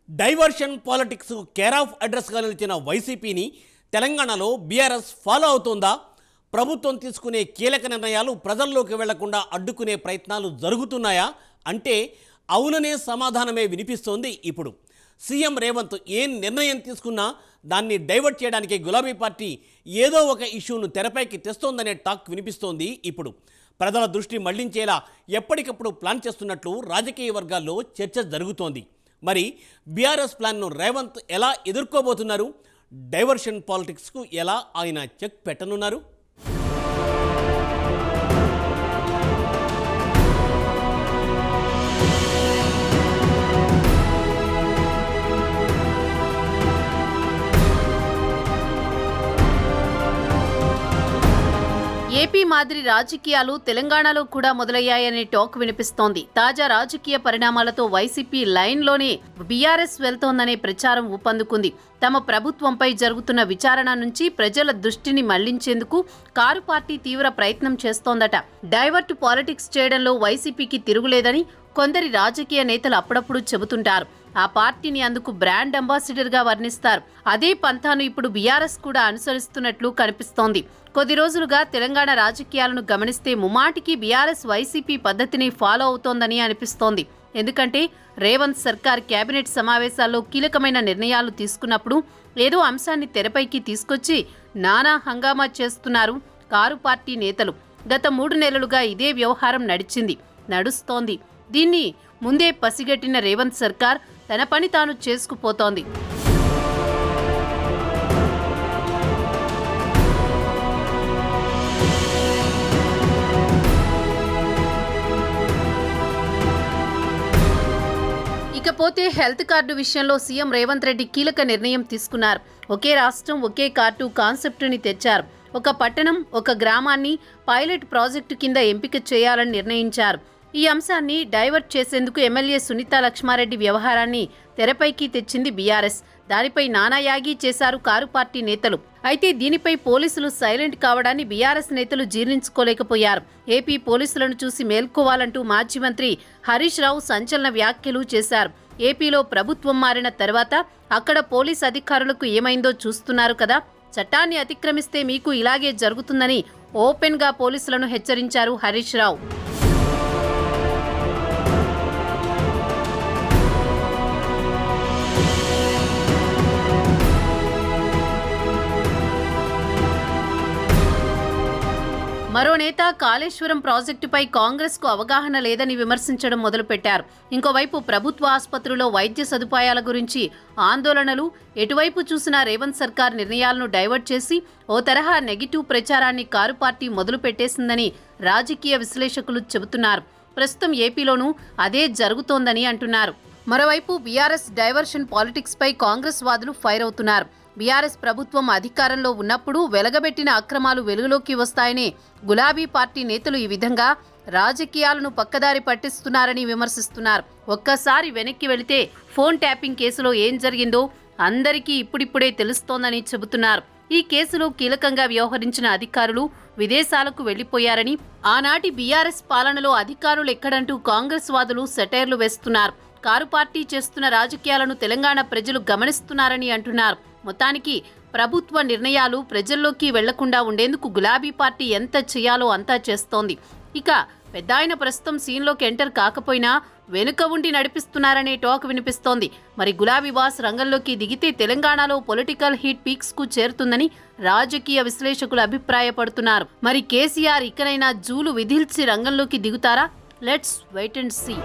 Diversion politics care of అడ్రస్గా నిలిచిన వైసీపీని తెలంగాణలో బీఆర్ఎస్ ఫాలో అవుతోందా? ప్రభుత్వం తీసుకునే కీలక నిర్ణయాలు ప్రజల్లోకి వెళ్లకుండా అడ్డుకునే ప్రయత్నాలు జరుగుతున్నాయా అంటే అవుననే సమాధానమే వినిపిస్తోంది. ఇప్పుడు సీఎం రేవంత్ ఏ నిర్ణయం తీసుకున్నా దాన్ని డైవర్ట్ చేయడానికి గులాబీ పార్టీ ఏదో ఒక ఇష్యూను తెరపైకి తెస్తోందనే టాక్ వినిపిస్తోంది. ఇప్పుడు ప్రజల దృష్టి మళ్లించేలా ఎప్పటికప్పుడు ప్లాన్ చేస్తున్నట్లు రాజకీయ వర్గాల్లో చర్చ జరుగుతోంది. మరి బీఆర్ఎస్ ప్లాన్ను రేవంత్ ఎలా ఎదుర్కోబోతున్నారు? డైవర్షన్ పాలిటిక్స్కు ఎలా ఆయన చెక్ పెట్టనున్నారు? ఏపీ మాదిరి రాజకీయాలు తెలంగాణలో కూడా మొదలయ్యాయనే టాక్ వినిపిస్తోంది. తాజా రాజకీయ పరిణామాలతో వైసీపీ లైన్లోనే బీఆర్ఎస్ వెళ్తోందనే ప్రచారం ఊపందుకుంది. తమ ప్రభుత్వంపై జరుగుతున్న విచారణ నుంచి ప్రజల దృష్టిని మళ్లించేందుకు కారు పార్టీ తీవ్ర ప్రయత్నం చేస్తోందట. డైవర్ట్ పాలిటిక్స్ చేయడంలో వైసీపీకి తిరుగులేదని కొందరి రాజకీయ నేతలు అప్పుడప్పుడు చెబుతుంటారు. ఆ పార్టీని అందుకు బ్రాండ్ అంబాసిడర్ గా వర్ణిస్తారు. అదే పంథాను ఇప్పుడు బీఆర్ఎస్ కూడా అనుసరిస్తున్నట్లు కనిపిస్తోంది. కొద్ది రోజులుగా తెలంగాణ రాజకీయాలను గమనిస్తే ముమ్మాటికి బీఆర్ఎస్ వైసీపీ పద్ధతిని ఫాలో అవుతోందని అనిపిస్తోంది. ఎందుకంటే రేవంత్ సర్కార్ కేబినెట్ సమావేశాల్లో కీలకమైన నిర్ణయాలు తీసుకున్నప్పుడు ఏదో అంశాన్ని తెరపైకి తీసుకొచ్చి నానా హంగామా చేస్తున్నారు కారు పార్టీ నేతలు. గత 3 నెలలుగా ఇదే వ్యవహారం నడుస్తోంది. దీన్ని ముందే పసిగట్టిన రేవంత్ సర్కార్ తన పని తాను చేసుకుపోతోంది. ఇకపోతే హెల్త్ కార్డు విషయంలో సీఎం రేవంత్ రెడ్డి కీలక నిర్ణయం తీసుకున్నారు. ఒకే రాష్ట్రం ఒకే కార్డు కాన్సెప్టుని తెచ్చారు. ఒక పట్టణం ఒక గ్రామాన్ని పైలట్ ప్రాజెక్టు కింద ఎంపిక చేయాలని నిర్ణయించారు. ఈ అంశాన్ని డైవర్ట్ చేసేందుకు ఎమ్మెల్యే సునీతా లక్ష్మారెడ్డి వ్యవహారాన్ని తెరపైకి తెచ్చింది బీఆర్ఎస్. దానిపై నానాయాగి చేశారు కారు పార్టీ నేతలు. అయితే దీనిపై పోలీసులు సైలెంట్ కావడాన్ని బీఆర్ఎస్ నేతలు జీర్ణించుకోలేకపోయారు. ఏపీ పోలీసులను చూసి మేల్కోవాలంటూ మాజీ మంత్రి హరీష్ రావు సంచలన వ్యాఖ్యలు చేశారు. ఏపీలో ప్రభుత్వం మారిన తర్వాత అక్కడ పోలీస్ అధికారులకు ఏమైందో చూస్తున్నారు కదా, చట్టాన్ని అతిక్రమిస్తే మీకు ఇలాగే జరుగుతుందని ఓపెన్ గా పోలీసులను హెచ్చరించారు హరీష్ రావు. మరో నేత కాళేశ్వరం ప్రాజెక్టుపై కాంగ్రెస్కు అవగాహన లేదని విమర్శించడం మొదలుపెట్టారు. ఇంకోవైపు ప్రభుత్వ ఆసుపత్రుల్లో వైద్య సదుపాయాల గురించి ఆందోళనలు. ఎటువైపు చూసినా రేవంత్ సర్కార్ నిర్ణయాలను డైవర్ట్ చేసి ఓ తరహా నెగిటివ్ ప్రచారాన్ని కారు పార్టీ మొదలు పెట్టేసిందని రాజకీయ విశ్లేషకులు చెబుతున్నారు. ప్రస్తుతం ఏపీలోనూ అదే జరుగుతోందని అంటున్నారు. మరోవైపు బీఆర్ఎస్ డైవర్షన్ పాలిటిక్స్ పై కాంగ్రెస్ వాదులు ఫైర్ అవుతున్నారు. బీఆర్ఎస్ ప్రభుత్వం అధికారంలో ఉన్నప్పుడు వెలగబెట్టిన అక్రమాలు వెలుగులోకి వస్తాయని గులాబీ పార్టీ నేతలు ఈ విధంగా రాజకీయాలను పక్కదారి పట్టిస్తున్నారని విమర్శిస్తున్నారు. ఒక్కసారి వెనక్కి వెళితే ఫోన్ ట్యాపింగ్ కేసులో ఏం జరిగిందో అందరికీ ఇప్పుడిప్పుడే తెలుస్తోందని చెబుతున్నారు. ఈ కేసులో కీలకంగా వ్యవహరించిన అధికారులు విదేశాలకు వెళ్లిపోయారని, ఆనాటి బీఆర్ఎస్ పాలనలో అధికారులు ఎక్కడంటూ కాంగ్రెస్ వాదులు సెటైర్లు వేస్తున్నారు. కారు పార్టీ చేస్తున్న రాజకీయాలను తెలంగాణ ప్రజలు గమనిస్తున్నారని అంటున్నారు. మొత్తానికి ప్రభుత్వ నిర్ణయాలు ప్రజల్లోకి వెళ్లకుండా ఉండేందుకు గులాబీ పార్టీ ఎంత చేయాలో అంతా చేస్తోంది. ఇక పెద్దాయన ప్రస్తుతం సీన్లోకి ఎంటర్ కాకపోయినా వెనుక ఉండి నడిపిస్తున్నారనే టాక్ వినిపిస్తోంది. మరి గులాబీ బాస్ రంగంలోకి దిగితే తెలంగాణలో పొలిటికల్ హీట్ పీక్స్ కు చేరుతుందని రాజకీయ విశ్లేషకులు అభిప్రాయపడుతున్నారు. మరి కేసీఆర్ ఇకనైనా జూలు విధిల్చి రంగంలోకి దిగుతారా? Let's wait and see.